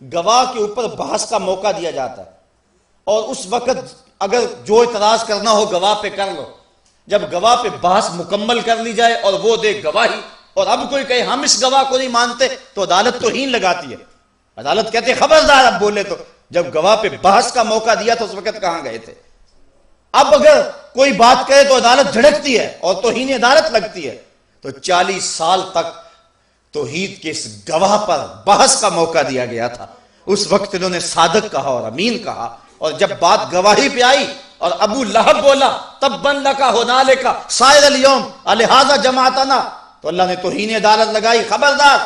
گواہ کے اوپر بحث کا موقع دیا جاتا ہے، اور اس وقت اگر جو اعتراض کرنا ہو گواہ پہ کر لو، جب گواہ پہ بحث مکمل کر لی جائے اور وہ دے گواہی، اور اب کوئی کہے ہم اس گواہ کو نہیں مانتے، تو عدالت توہین لگاتی ہے، عدالت کہتے خبردار اب بولے تو، جب گواہ پہ بحث کا موقع دیا تو اس وقت کہاں گئے تھے؟ اب اگر کوئی بات کرے تو عدالت جھڑکتی ہے اور توہین عدالت لگتی ہے۔ تو 40 سال تک توحید کے اس گواہ پر بحث کا موقع دیا گیا تھا۔ اس وقت انہوں نے صادق کہا اور امین کہا، اور جب بات گواہی پہ آئی اور ابو لہب بولا تبًا لک ھنالک سائر الیوم الہذا جمعتنا، تو اللہ نے توہین عدالت لگائی، خبردار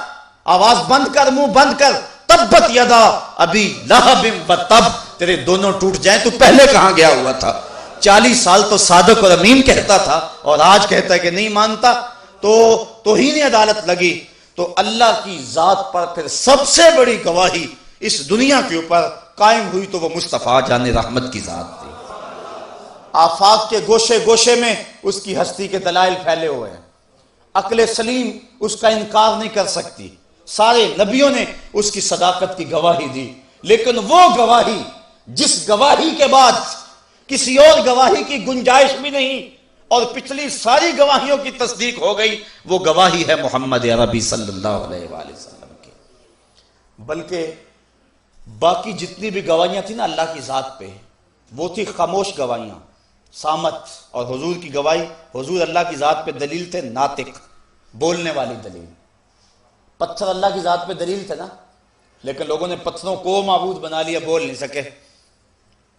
آواز بند کر، منہ بند کر، تبت یدا ابی لہب وتب، تیرے دونوں ٹوٹ جائیں، تو پہلے کہاں گیا ہوا تھا؟ 40 سال تو صادق اور امین کہتا تھا اور آج کہتا ہے کہ نہیں مانتا، تو توہین عدالت لگی۔ تو اللہ کی ذات پر پھر سب سے بڑی گواہی اس دنیا کے اوپر قائم ہوئی تو وہ مصطفیٰ جان رحمت کی ذات تھی۔ آفاق کے گوشے گوشے میں اس کی ہستی کے دلائل پھیلے ہوئے ہیں، عقل سلیم اس کا انکار نہیں کر سکتی، سارے نبیوں نے اس کی صداقت کی گواہی دی، لیکن وہ گواہی جس گواہی کے بعد کسی اور گواہی کی گنجائش بھی نہیں اور پچھلی ساری گواہیوں کی تصدیق ہو گئی، وہ گواہی ہے محمد عربی صلی اللہ علیہ وآلہ وسلم کی۔ بلکہ باقی جتنی بھی گواہیاں تھیں نا اللہ کی ذات پہ، وہ تھی خاموش گواہیاں، صامت، اور حضور کی گواہی، حضور اللہ کی ذات پہ دلیل تھے، ناطق، بولنے والی دلیل۔ پتھر اللہ کی ذات پہ دلیل تھے نا، لیکن لوگوں نے پتھروں کو معبود بنا لیا، بول نہیں سکے۔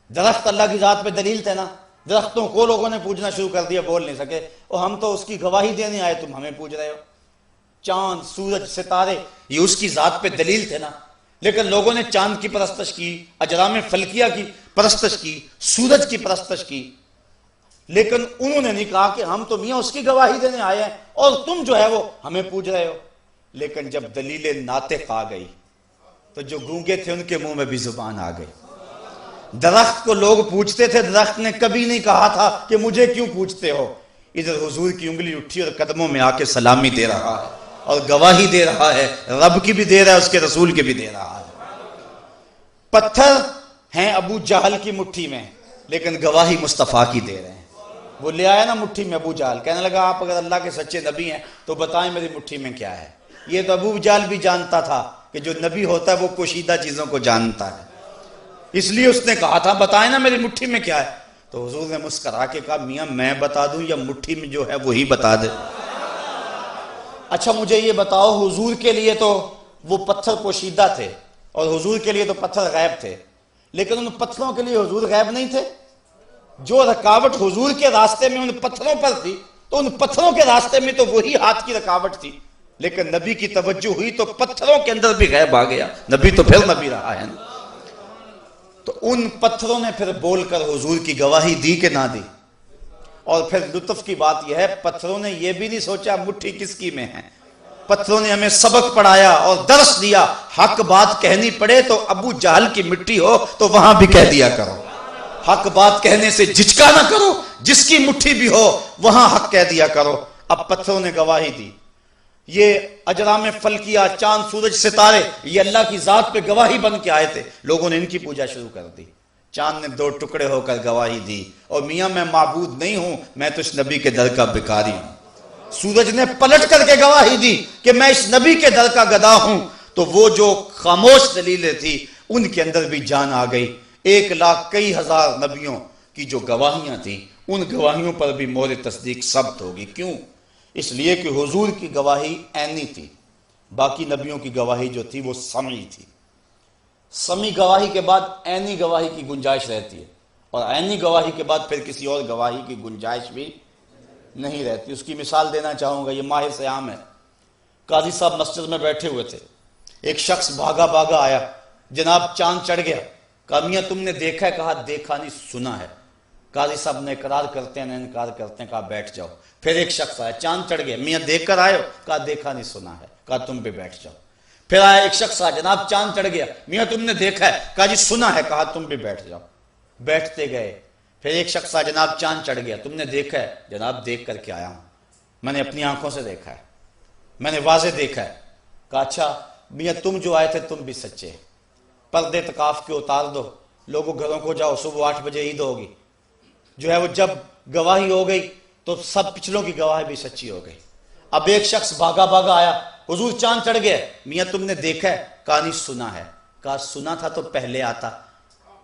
درخت اللہ کی ذات پہ دلیل تھے نا، درختوں کو لوگوں نے پوجنا شروع کر دیا، بول نہیں سکے، اور ہم تو اس کی گواہی دینے آئے، تم ہمیں پوج رہے ہو۔ چاند، سورج، ستارے، یہ اس کی ذات پہ دلیل تھے نا، لیکن لوگوں نے چاند کی پرستش کی، اجرام فلکیہ کی پرستش کی، سورج کی پرستش کی، لیکن انہوں نے نہیں کہا کہ ہم تو میاں اس کی گواہی دینے آئے ہیں اور تم جو ہے وہ ہمیں پوج رہے ہو۔ لیکن جب دلیل ناطق آ گئی تو جو گونگے تھے ان کے منہ میں بھی زبان آ گئی۔ درخت کو لوگ پوچھتے تھے، درخت نے کبھی نہیں کہا تھا کہ مجھے کیوں پوچھتے ہو۔ ادھر حضور کی انگلی اٹھی اور قدموں میں آ کے سلامی دے رہا ہے اور گواہی دے رہا ہے، رب کی بھی دے رہا ہے، اس کے رسول کی بھی دے رہا ہے۔ پتھر ہیں ابو جہل کی مٹھی میں، لیکن گواہی مصطفیٰ کی دے رہے ہیں۔ وہ لے آیا نا مٹھی میں ابو جہل، کہنے لگا آپ اگر اللہ کے سچے نبی ہیں تو بتائیں میری مٹھی میں کیا ہے۔ یہ تو ابو جہل بھی جانتا تھا کہ جو نبی ہوتا ہے وہ پوشیدہ چیزوں کو جانتا ہے، اس لیے اس نے کہا تھا بتائیں نا میری مٹھی میں کیا ہے۔ تو حضور نے مسکرا کے کہا میاں میں بتا دوں یا مٹھی میں جو ہے وہی بتا دے؟ اچھا مجھے یہ بتاؤ، حضور کے لیے تو وہ پتھر پوشیدہ تھے اور حضور کے لیے تو پتھر غیب تھے، لیکن ان پتھروں کے لیے حضور غیب نہیں تھے؟ جو رکاوٹ حضور کے راستے میں ان پتھروں پر تھی تو ان پتھروں کے راستے میں تو وہی ہاتھ کی رکاوٹ تھی، لیکن نبی کی توجہ ہوئی تو پتھروں کے اندر بھی غیب آ گیا، نبی تو پھر نبی رہا ہے نا۔ تو ان پتھروں نے پھر بول کر حضور کی گواہی دی کہ نہ دی۔ اور پھر لطف کی بات یہ ہے پتھروں نے یہ بھی نہیں سوچا مٹھی کس کی میں ہے، پتھروں نے ہمیں سبق پڑھایا اور درس دیا، حق بات کہنی پڑے تو ابو جہل کی مٹھی ہو تو وہاں بھی کہہ دیا کرو، حق بات کہنے سے جھجکا نہ کرو، جس کی مٹھی بھی ہو وہاں حق کہہ دیا کرو۔ اب پتھروں نے گواہی دی، یہ اجرام فلکیہ، چاند، سورج، ستارے، یہ اللہ کی ذات پہ گواہی بن کے آئے تھے، لوگوں نے ان کی پوجا شروع کر دی۔ چاند نے 2 ٹکڑے ہو کر گواہی دی، اور میاں میں معبود نہیں ہوں، میں تو اس نبی کے در کا بکاری ہوں۔ سورج نے پلٹ کر کے گواہی دی کہ میں اس نبی کے در کا گدا ہوں۔ تو وہ جو خاموش دلیلیں تھی ان کے اندر بھی جان آ گئی۔ 1 لاکھ کئی ہزار نبیوں کی جو گواہیاں تھیں ان گواہیوں پر بھی مہر تصدیق ثبت ہوگی۔ کیوں؟ اس لیے کہ حضور کی گواہی عینی تھی، باقی نبیوں کی گواہی جو تھی وہ سمعی تھی۔ سمعی گواہی کے بعد عینی گواہی کی گنجائش رہتی ہے، اور عینی گواہی کے بعد پھر کسی اور گواہی کی گنجائش بھی نہیں رہتی۔ اس کی مثال دینا چاہوں گا، یہ ماہ صیام ہے، قاضی صاحب مسجد میں بیٹھے ہوئے تھے، ایک شخص بھاگا بھاگا آیا، جناب چاند چڑھ گیا، کہا میاں تم نے دیکھا ہے؟ کہا دیکھا نہیں سنا ہے۔ قاضی صاحب نے اقرار کرتے ہیں نہ انکار کرتے ہیں، کہا بیٹھ جاؤ۔ پھر ایک شخص آیا، چاند چڑھ گیا، میاں دیکھ کر آئے ہو؟ کہا دیکھا نہیں سنا ہے۔ کہا تم بھی بیٹھ جاؤ۔ پھر آیا ایک شخص آیا، جناب چاند چڑھ گیا، میاں تم نے دیکھا ہے؟ کہا جی سنا ہے۔ کہا تم بھی بیٹھ جاؤ۔ بیٹھتے گئے۔ پھر ایک شخص آیا، جناب چاند چڑھ گیا، تم نے دیکھا ہے؟ جناب دیکھ کر کے آیا ہوں، میں نے اپنی آنکھوں سے دیکھا ہے، میں نے واضح دیکھا ہے۔ کہا اچھا میاں تم جو آئے تھے تم بھی سچے، پردے اعتکاف کے اتار دو، لوگوں گھروں کو جاؤ، صبح 8 بجے عید ہوگی، جو ہے وہ جب گواہی ہو گئی تو سب پچھلوں کی گواہی بھی سچی ہو گئی۔ اب ایک شخص بھاگا بھاگا آیا، حضور چاند چڑھ گیا، میاں تم نے دیکھا ہے؟ کہا نہیں سنا ہے۔ کہا سنا تھا تو پہلے آتا،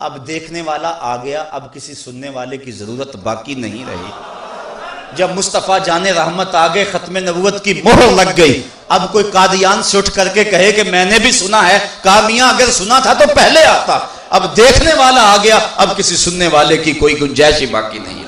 اب دیکھنے والا آ گیا، اب کسی سننے والے کی ضرورت باقی نہیں رہی۔ جب مصطفیٰ جان رحمت آگے، ختم نبوت کی مہر لگ گئی، اب کوئی قادیان سے اٹھ کر کے کہے کہ میں نے بھی سنا ہے، کہا میاں اگر سنا تھا تو پہلے آتا، اب دیکھنے والا آ گیا، اب کسی سننے والے کی کوئی گنجائش ہی باقی نہیں۔